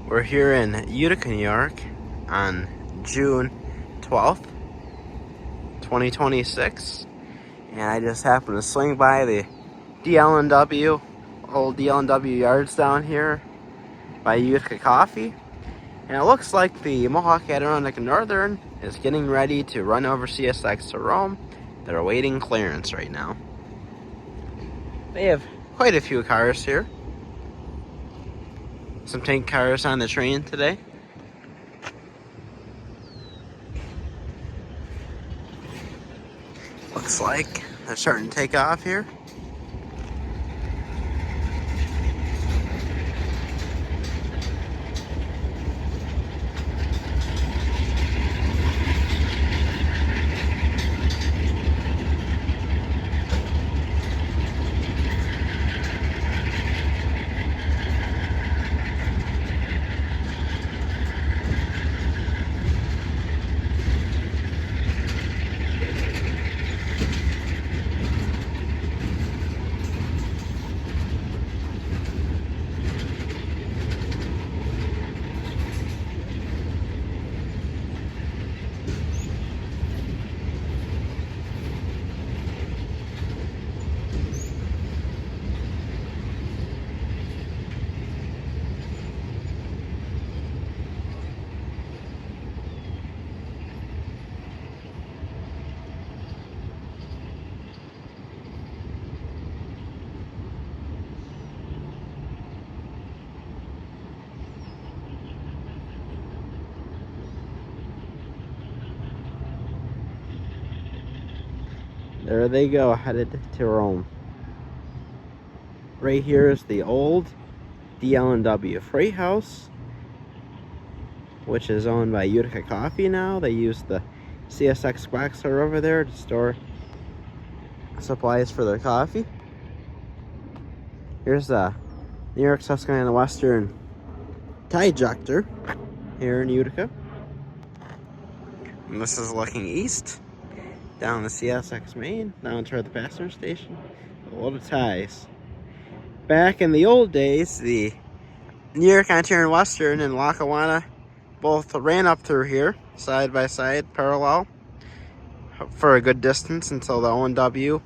We're here in Utica, New York on June 12th, 2026, and I just happened to swing by the old DL&W yards down here by Utica Coffee, and it looks like the Mohawk Adirondack Northern is getting ready to run over CSX to Rome. They're awaiting clearance right now. They have quite a few cars here. Some tank cars on the train today. Looks like they're starting to take off here. There they go, headed to Rome. Right here is the old DL&W Freight House, which is owned by Utica Coffee now. They use the CSX box store over there to store supplies for their coffee. Here's the New York Susquehanna Western tie ejector here in Utica. And this is looking east, down the CSX main, down toward the passenger station. A load of ties. Back in the old days, the New York Ontario Western and Lackawanna both ran up through here, side by side, parallel, for a good distance until the O&W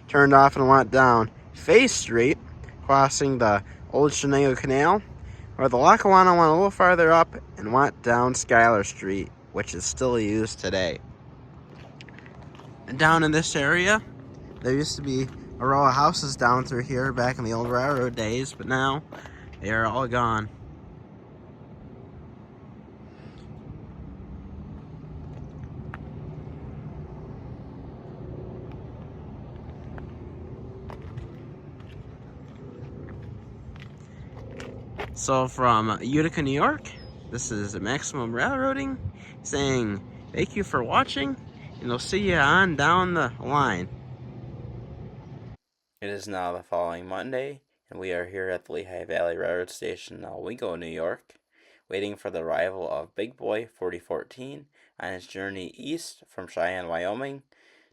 turned off and went down Fay Street, crossing the old Shenango Canal, where the Lackawanna went a little farther up and went down Schuyler Street, which is still used today. And down in this area, there used to be a row of houses down through here back in the old railroad days, but now they are all gone. So from Utica, New York, this is Maximum Railroading saying thank you for watching, and we'll see you on down the line. It is now the following Monday, and we are here at the Lehigh Valley Railroad Station in Alco, New York, waiting for the arrival of Big Boy 4014 on his journey east from Cheyenne, Wyoming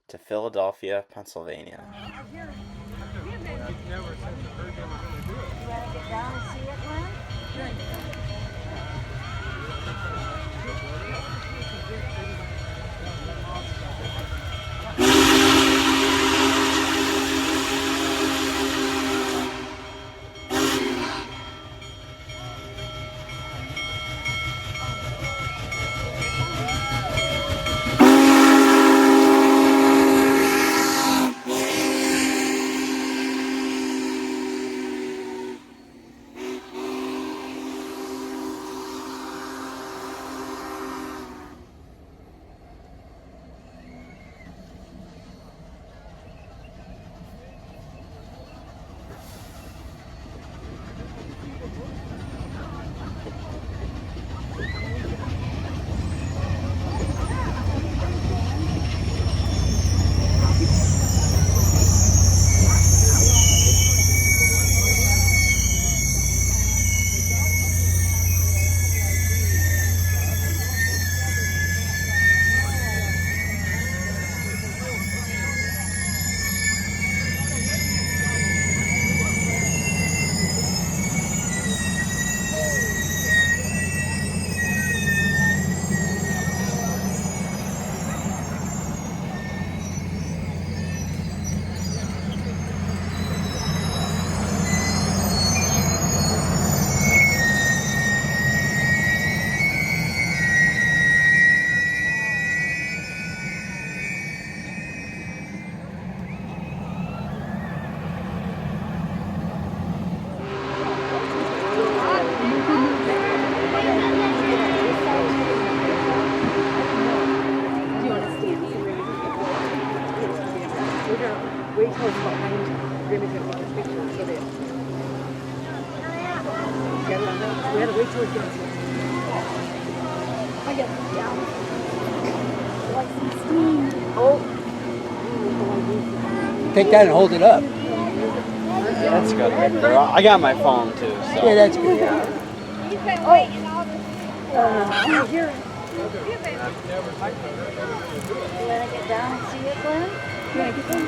to Philadelphia, Pennsylvania. I get down. Like some steam. Oh. Take that and hold it up. That's good. I got my phone too. So. Yeah, that's good. He's been waiting all this. Here. You want to get down and see it, Glenn? You want to get down?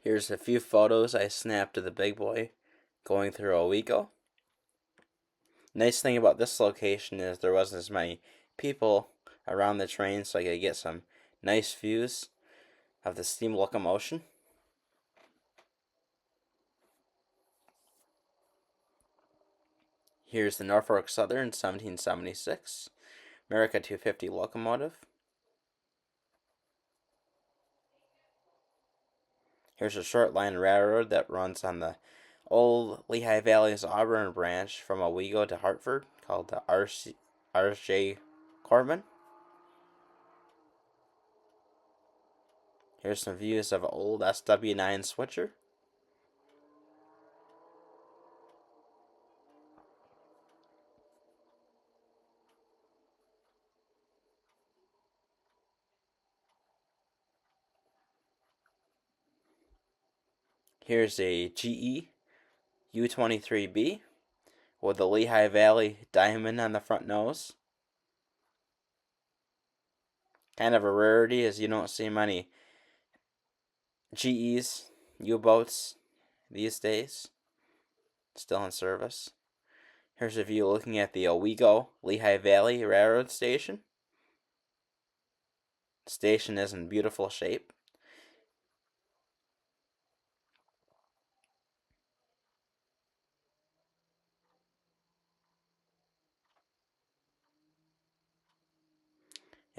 Here's a few photos I snapped of the big boy going through Owego. Nice thing about this location is there wasn't as many people around the train, so I could get some nice views of the steam locomotion. Here's the Norfolk Southern 1776 America 250 locomotive. Here's a short line railroad that runs on the old Lehigh Valley's Auburn branch from Owego to Hartford called the R.J. Corbin. Here's some views of an old SW9 switcher. Here's a GE U23B with the Lehigh Valley diamond on the front nose. Kind of a rarity as you don't see many GEs, U-boats these days, still in service. Here's a view looking at the Owego Lehigh Valley Railroad Station. The station is in beautiful shape.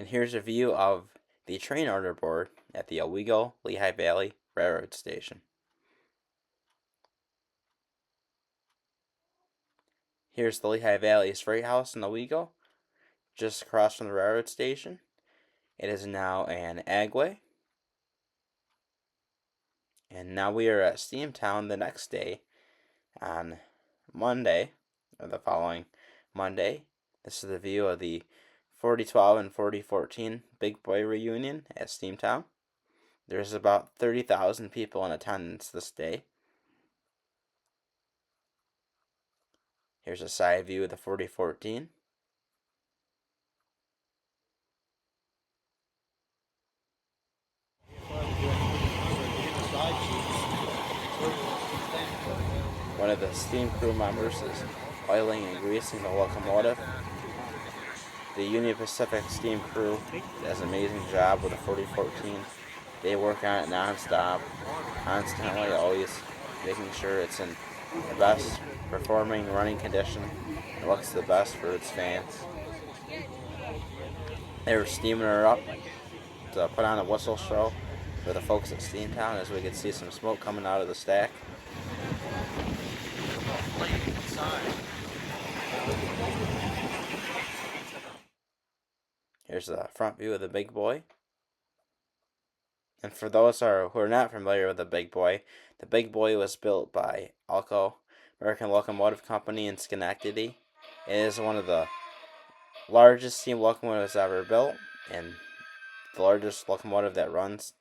And here's a view of the train order board at the Owego-Lehigh Valley Railroad Station. Here's the Lehigh Valley's Freight House in Owego, just across from the railroad station. It is now an agway. And now we are at Steamtown the next day on Monday, or the following Monday. This is the view of the 4012 and 4014 Big Boy reunion at Steamtown. There's about 30,000 people in attendance this day. Here's a side view of the 4014. One of the steam crew members is oiling and greasing the locomotive. The Union Pacific steam crew does an amazing job with the 4014. They work on it non-stop, constantly, always making sure it's in the best performing running condition and looks the best for its fans. They were steaming her up to put on a whistle show for the folks at Steamtown, as we could see some smoke coming out of the stack. Here's the front view of the Big Boy. And for those who are not familiar with the Big Boy was built by Alco, American Locomotive Company in Schenectady. It is one of the largest steam locomotives ever built, and the largest locomotive that runs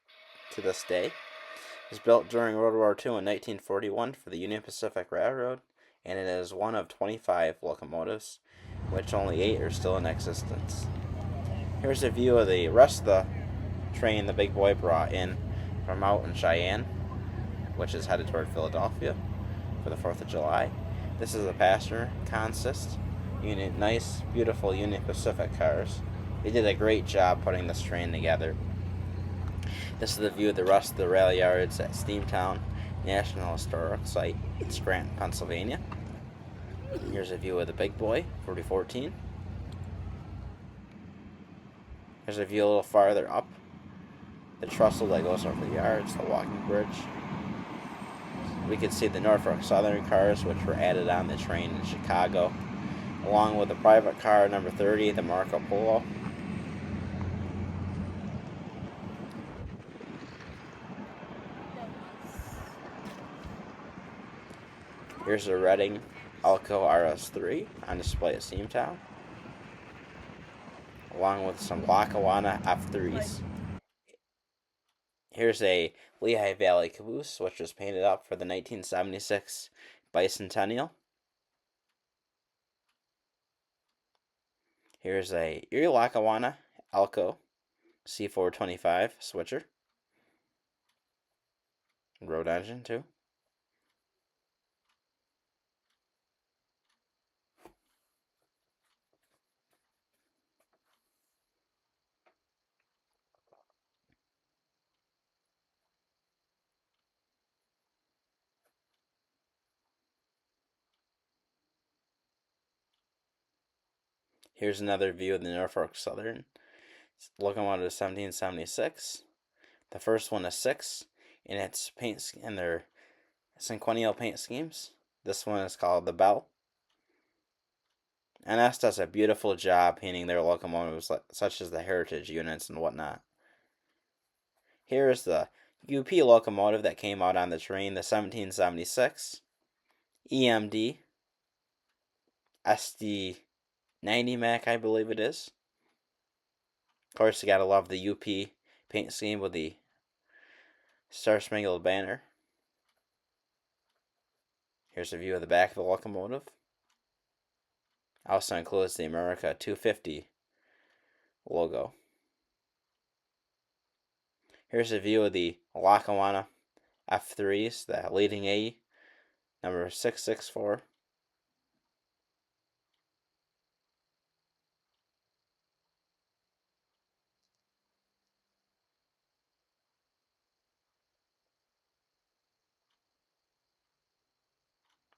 to this day. It was built during World War II in 1941 for the Union Pacific Railroad, and it is one of 25 locomotives, which only 8 are still in existence. Here's a view of the rest of the train the Big Boy brought in from out in Cheyenne, which is headed toward Philadelphia for the 4th of July. This is a passenger consist. Nice, beautiful Union Pacific cars. They did a great job putting this train together. This is the view of the rest of the rail yards at Steamtown National Historic Site in Scranton, Pennsylvania. Here's a view of the Big Boy, 4014. Here's a view a little farther up. The trestle that goes over the yards, the walking bridge. We could see the Norfolk Southern cars, which were added on the train in Chicago, along with the private car number 30, the Marco Polo. Here's a Reading Alco RS3 on display at Steamtown, along with some Lackawanna F3s. Here's a Lehigh Valley caboose, which was painted up for the 1976 bicentennial. Here's a Erie Lackawanna Alco C425 switcher. Road engine, too. Here's another view of the Norfolk Southern locomotive 1776. The first one is 6 in its paint in their cinquennial paint schemes. This one is called the Bell. NS does a beautiful job painting their locomotives, such as the heritage units and whatnot. Here is the UP locomotive that came out on the train, the 1776 EMD SD 90 Mac, I believe it is. Of course, you gotta love the UP paint scheme with the Star Spangled Banner. Here's a view of the back of the locomotive. Also includes the America 250 logo. Here's a view of the Lackawanna F3s, the leading A, number 664.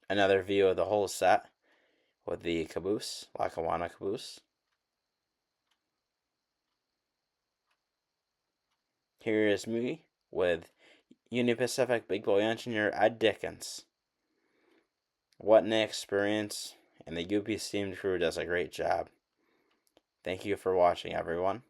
Another view of the whole set with the caboose, Lackawanna caboose. Here is me with Union Pacific Big Boy Engineer Ed Dickens. What an experience, and the UP Steam crew does a great job. Thank you for watching, everyone.